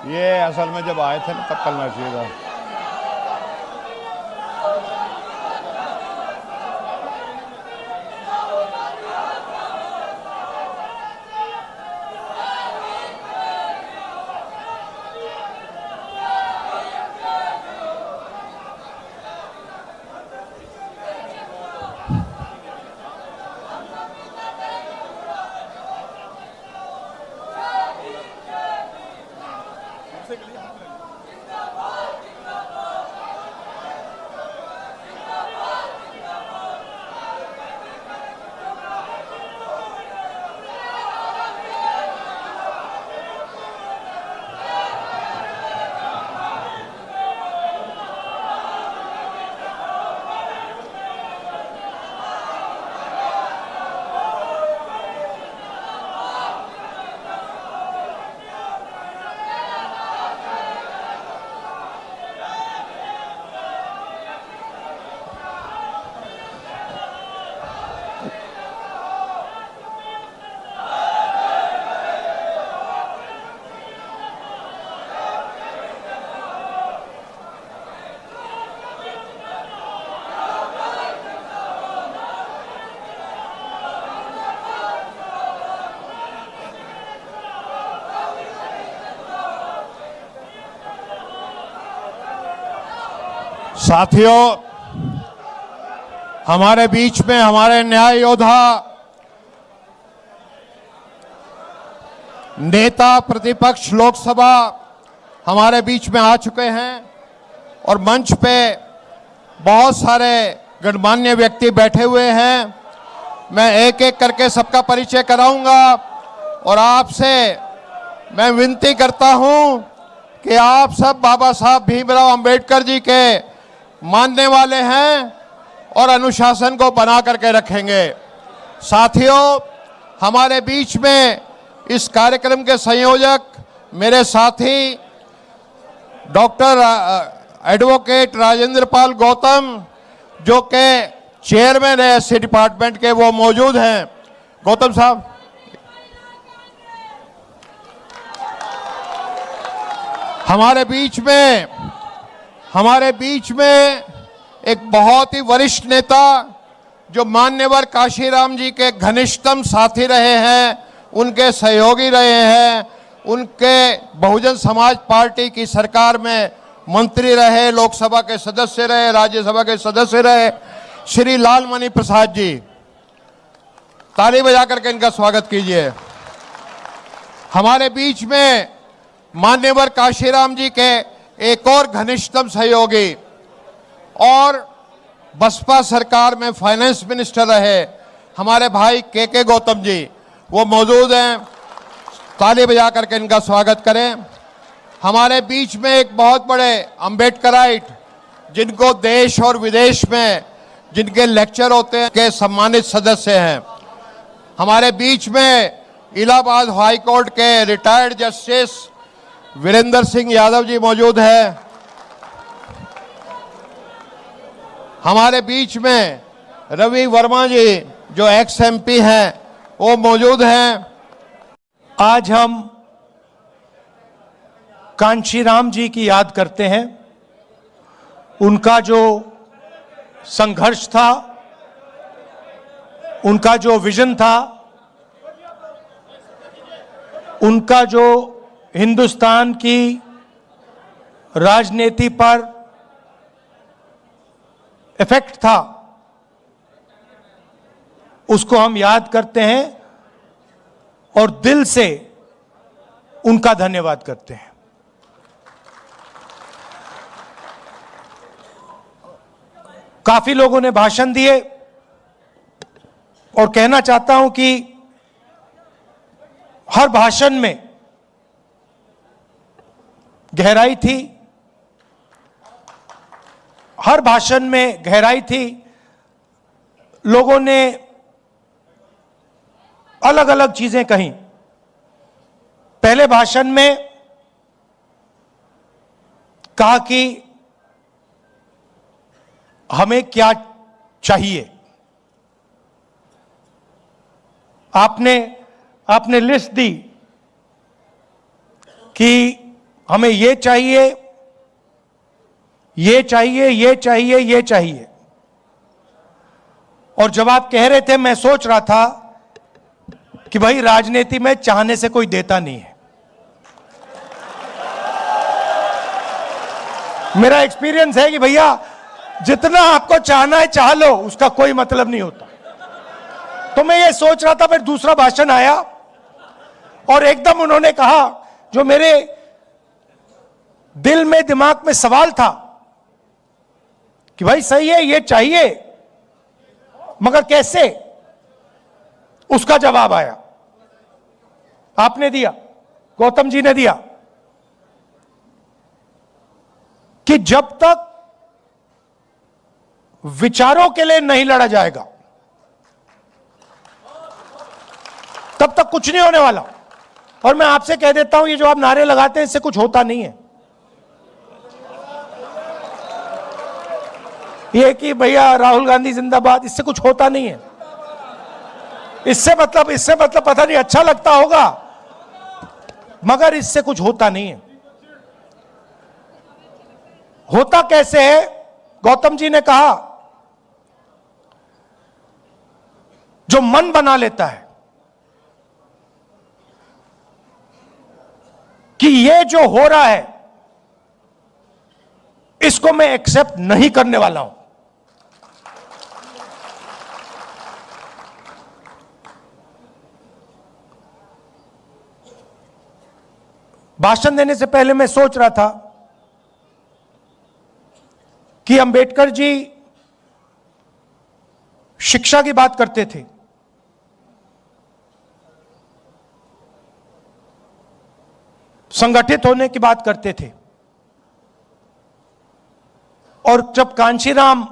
ये असल में जब आए थे ना तब करना चाहिए था। साथियों, हमारे बीच में हमारे न्याय योद्धा, नेता प्रतिपक्ष लोकसभा हमारे बीच में आ चुके हैं और मंच पे बहुत सारे गणमान्य व्यक्ति बैठे हुए हैं। मैं एक एक करके सबका परिचय कराऊंगा और आपसे मैं विनती करता हूं कि आप सब बाबा साहब भीमराव अंबेडकर जी के मानने वाले हैं और अनुशासन को बना करके रखेंगे। साथियों, हमारे बीच में इस कार्यक्रम के संयोजक मेरे साथी डॉक्टर एडवोकेट राजेंद्र पाल गौतम, जो के चेयरमैन है एससी डिपार्टमेंट के, वो मौजूद हैं। गौतम साहब, हमारे बीच में एक बहुत ही वरिष्ठ नेता जो मान्यवर काशीराम जी के घनिष्ठतम साथी रहे हैं, उनके सहयोगी रहे हैं, उनके बहुजन समाज पार्टी की सरकार में मंत्री रहे, लोकसभा के सदस्य रहे, राज्यसभा के सदस्य रहे, श्री लालमणि प्रसाद जी। ताली बजा करके इनका स्वागत कीजिए। हमारे बीच में मान्यवर काशीराम जी के एक और घनिष्ठतम सहयोगी और बसपा सरकार में फाइनेंस मिनिस्टर रहे हमारे भाई के गौतम जी, वो मौजूद हैं। ताली बजा करके इनका स्वागत करें। हमारे बीच में एक बहुत बड़े अम्बेडकराइट, जिनको देश और विदेश में जिनके लेक्चर होते हैं, के सम्मानित सदस्य हैं। हमारे बीच में इलाहाबाद हाई कोर्ट के रिटायर्ड जस्टिस वीरेंद्र सिंह यादव जी मौजूद है। हमारे बीच में रवि वर्मा जी जो एक्स एमपी हैं, वो मौजूद हैं। आज हम कांशीराम जी की याद करते हैं। उनका जो संघर्ष था, उनका जो विजन था, उनका जो हिंदुस्तान की राजनीति पर इफेक्ट था, उसको हम याद करते हैं और दिल से उनका धन्यवाद करते हैं। काफी लोगों ने भाषण दिए और कहना चाहता हूं कि हर भाषण में गहराई थी, हर भाषण में गहराई थी। लोगों ने अलग अलग चीजें कही। पहले भाषण में कहा कि हमें क्या चाहिए। आपने लिस्ट दी कि हमें ये चाहिए, ये चाहिए, ये चाहिए, ये चाहिए। और जब आप कह रहे थे, मैं सोच रहा था कि भाई राजनीति में चाहने से कोई देता नहीं है। मेरा एक्सपीरियंस है कि भैया जितना आपको चाहना है चाह लो, उसका कोई मतलब नहीं होता। तो मैं ये सोच रहा था, फिर दूसरा भाषण आया और एकदम उन्होंने कहा जो मेरे दिल में दिमाग में सवाल था कि भाई सही है, ये चाहिए, मगर कैसे? उसका जवाब आया, आपने दिया, गौतम जी ने दिया कि जब तक विचारों के लिए नहीं लड़ा जाएगा तब तक कुछ नहीं होने वाला। और मैं आपसे कह देता हूं, ये जो आप नारे लगाते हैं इससे कुछ होता नहीं है। ये कि भैया राहुल गांधी जिंदाबाद, इससे कुछ होता नहीं है। इससे मतलब पता नहीं अच्छा लगता होगा, मगर इससे कुछ होता नहीं है। होता कैसे है? गौतम जी ने कहा, जो मन बना लेता है कि ये जो हो रहा है इसको मैं एक्सेप्ट नहीं करने वाला हूं, भाषण देने से पहले मैं सोच रहा था कि अंबेडकर जी शिक्षा की बात करते थे, संगठित होने की बात करते थे, और जब कांशीराम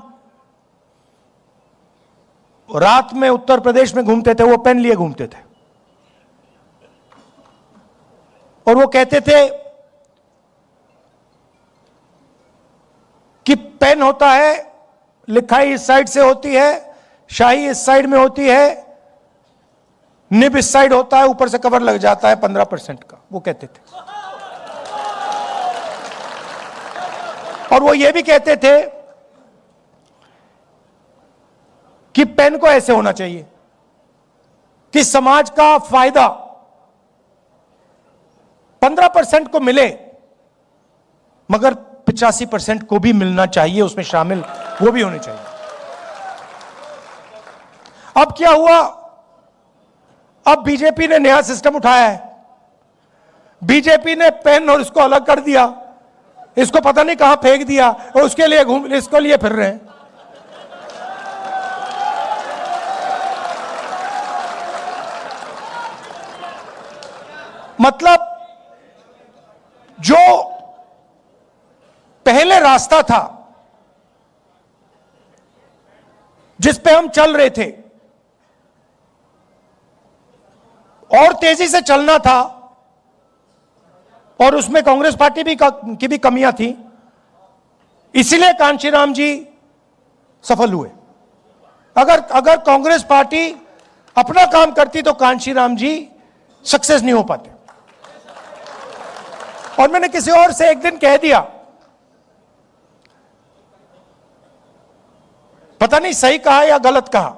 रात में उत्तर प्रदेश में घूमते थे, वो पेन लिए घूमते थे और वो कहते थे कि पेन होता है, लिखाई इस साइड से होती है, शाही इस साइड में होती है, निब इस साइड होता है, ऊपर से कवर लग जाता है 15% का, वो कहते थे। और वो ये भी कहते थे कि पेन को ऐसे होना चाहिए कि समाज का फायदा 15% को मिले, मगर 85% को भी मिलना चाहिए, उसमें शामिल वो भी होने चाहिए। अब क्या हुआ? अब बीजेपी ने नया सिस्टम उठाया है। बीजेपी ने पेन और इसको अलग कर दिया, इसको पता नहीं कहां फेंक दिया, और उसके लिए इसको लिए फिर रहे हैं। मतलब जो पहले रास्ता था जिस पे हम चल रहे थे, और तेजी से चलना था, और उसमें कांग्रेस पार्टी की भी कमियां थी, इसीलिए कांशीराम जी सफल हुए। अगर कांग्रेस पार्टी अपना काम करती तो कांशीराम जी सक्सेस नहीं हो पाते। और मैंने किसी और से एक दिन कह दिया, पता नहीं सही कहा या गलत कहा,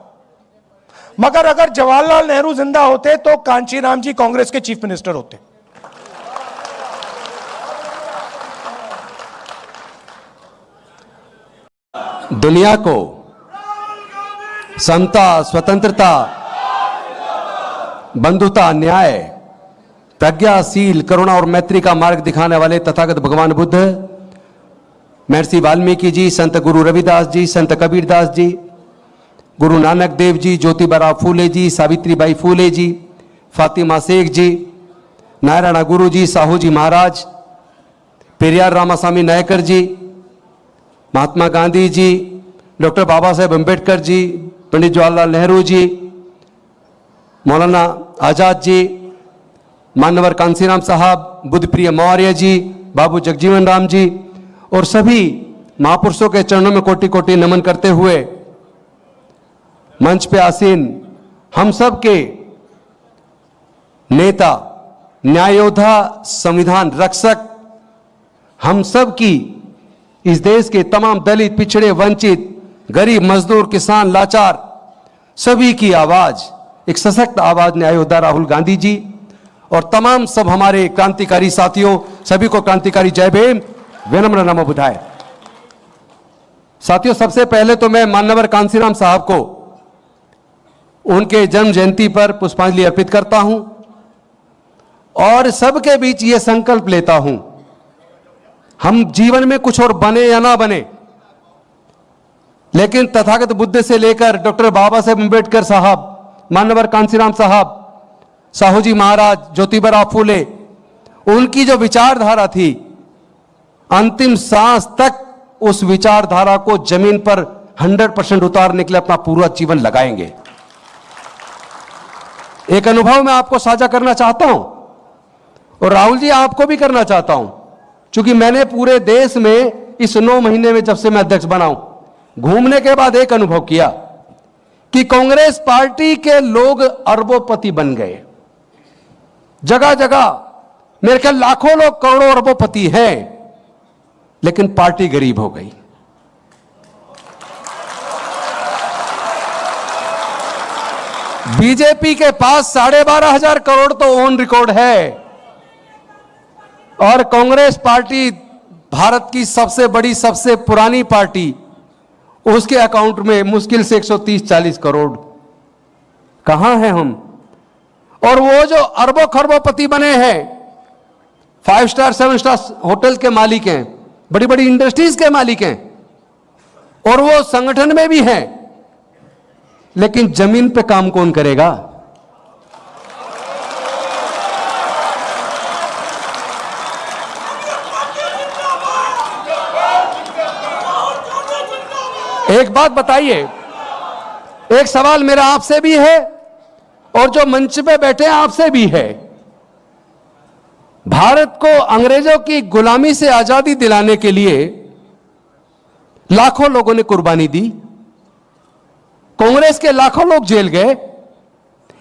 मगर अगर जवाहरलाल नेहरू जिंदा होते तो कांशीराम जी कांग्रेस के चीफ मिनिस्टर होते। दुनिया को समता, स्वतंत्रता, बंधुता, न्याय, प्रज्ञाशील, करुणा और मैत्री का मार्ग दिखाने वाले तथागत भगवान बुद्ध, महर्षि वाल्मीकि जी, संत गुरु रविदास जी, संत कबीरदास जी, गुरु नानक देव जी, ज्योतिबा फूले जी, सावित्रीबाई फूले जी, फातिमा शेख जी, नारायण गुरु जी, साहू जी महाराज, पेरियार रामास्वामी नायकर जी, महात्मा गांधी जी, डॉक्टर बाबा साहेब अम्बेडकर जी, पंडित जवाहरलाल नेहरू जी, मौलाना आजाद जी, मान्यवर कांशीराम साहब, बुद्धप्रिय मौर्य जी, बाबू जगजीवन राम जी, और सभी महापुरुषों के चरणों में कोटि कोटि नमन करते हुए मंच पे आसीन हम सब के नेता, न्याय योद्धा, संविधान रक्षक हम सब की, इस देश के तमाम दलित, पिछड़े, वंचित, गरीब, मजदूर, किसान, लाचार सभी की आवाज, एक सशक्त आवाज ने अयोध्या राहुल गांधी जी और तमाम सब हमारे क्रांतिकारी साथियों, सभी को क्रांतिकारी जय भीम, विनम्र नमो बुधाय। साथियों, सबसे पहले तो मैं मान्यवर कांशीराम साहब को उनके जन्म जयंती पर पुष्पांजलि अर्पित करता हूं और सबके बीच ये संकल्प लेता हूं, हम जीवन में कुछ और बने या ना बने, लेकिन तथागत बुद्ध से लेकर डॉक्टर बाबा साहेब अम्बेडकर साहब, मान्यवर कांशीराम साहब, साहू जी महाराज, ज्योतिबा फूले, उनकी जो विचारधारा थी, अंतिम सांस तक उस विचारधारा को जमीन पर 100% उतारने के लिए अपना पूरा जीवन लगाएंगे। एक अनुभव मैं आपको साझा करना चाहता हूं और राहुल जी आपको भी करना चाहता हूं, क्योंकि मैंने पूरे देश में इस 9 महीने में, जब से मैं अध्यक्ष बना हूं, घूमने के बाद एक अनुभव किया कि कांग्रेस पार्टी के लोग अरबोपति बन गए। जगह जगह मेरे ख्याल लाखों लोग करोड़ों अरबोपति हैं, लेकिन पार्टी गरीब हो गई। बीजेपी के पास 12,500 करोड़ तो ऑन रिकॉर्ड है और कांग्रेस पार्टी भारत की सबसे बड़ी, सबसे पुरानी पार्टी, उसके अकाउंट में मुश्किल से 130-140 करोड़। कहां हैं हम? और वो जो अरबों खरबोपति बने हैं, 5 स्टार 7 स्टार होटल के मालिक हैं, बड़ी बड़ी इंडस्ट्रीज के मालिक हैं और वो संगठन में भी हैं, लेकिन जमीन पे काम कौन करेगा? एक बात बताइए, एक सवाल मेरा आपसे भी है और जो मंच पे बैठे हैं आपसे भी है। भारत को अंग्रेजों की गुलामी से आजादी दिलाने के लिए लाखों लोगों ने कुर्बानी दी, कांग्रेस के लाखों लोग जेल गए।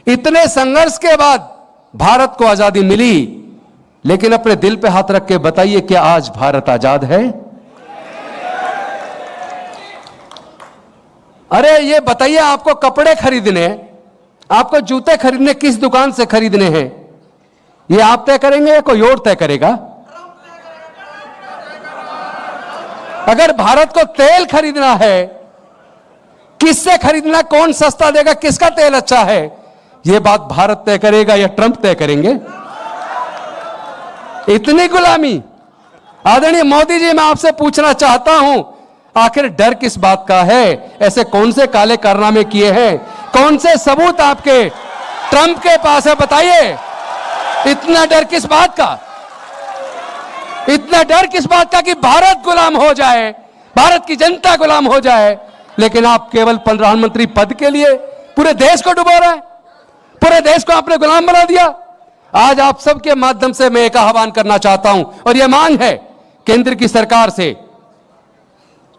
इतने संघर्ष के बाद भारत को आजादी मिली, लेकिन अपने दिल पे हाथ रख के बताइए, क्या आज भारत आजाद है? अरे ये बताइए, आपको कपड़े खरीदने, आपको जूते खरीदने किस दुकान से खरीदने हैं? ये आप तय करेंगे या कोई और तय करेगा? अगर भारत को तेल खरीदना है, किससे खरीदना, कौन सस्ता देगा, किसका तेल अच्छा है, यह बात भारत तय करेगा या ट्रंप तय करेंगे? इतनी गुलामी। आदरणीय मोदी जी, मैं आपसे पूछना चाहता हूं, आखिर डर किस बात का है? ऐसे कौन से काले कारनामे किए हैं? कौन से सबूत आपके ट्रंप के पास है? बताइए, इतना डर किस बात का? इतना डर किस बात का कि भारत गुलाम हो जाए, भारत की जनता गुलाम हो जाए, लेकिन आप केवल प्रधानमंत्री पद के लिए पूरे देश को डुबो रहे हैं, पूरे देश को आपने गुलाम बना दिया। आज आप सबके माध्यम से मैं एक आह्वान करना चाहता हूं और यह मांग है केंद्र की सरकार से,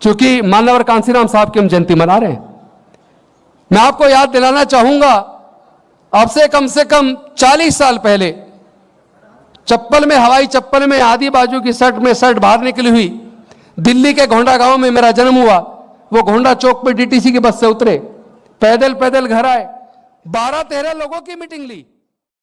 क्योंकि मान्यवर कांशीराम साहब की हम जयंती मना रहे हैं। मैं आपको याद दिलाना चाहूंगा, अब से कम 40 साल पहले चप्पल में, हवाई चप्पल में, आधी बाजू की शर्ट में शर्ट बाहर निकली हुई, दिल्ली के गोंडा गांव में मेरा जन्म हुआ। वो गोंडा चौक पे डीटीसी की बस से उतरे, पैदल पैदल घर आए, 12-13 लोगों की मीटिंग ली।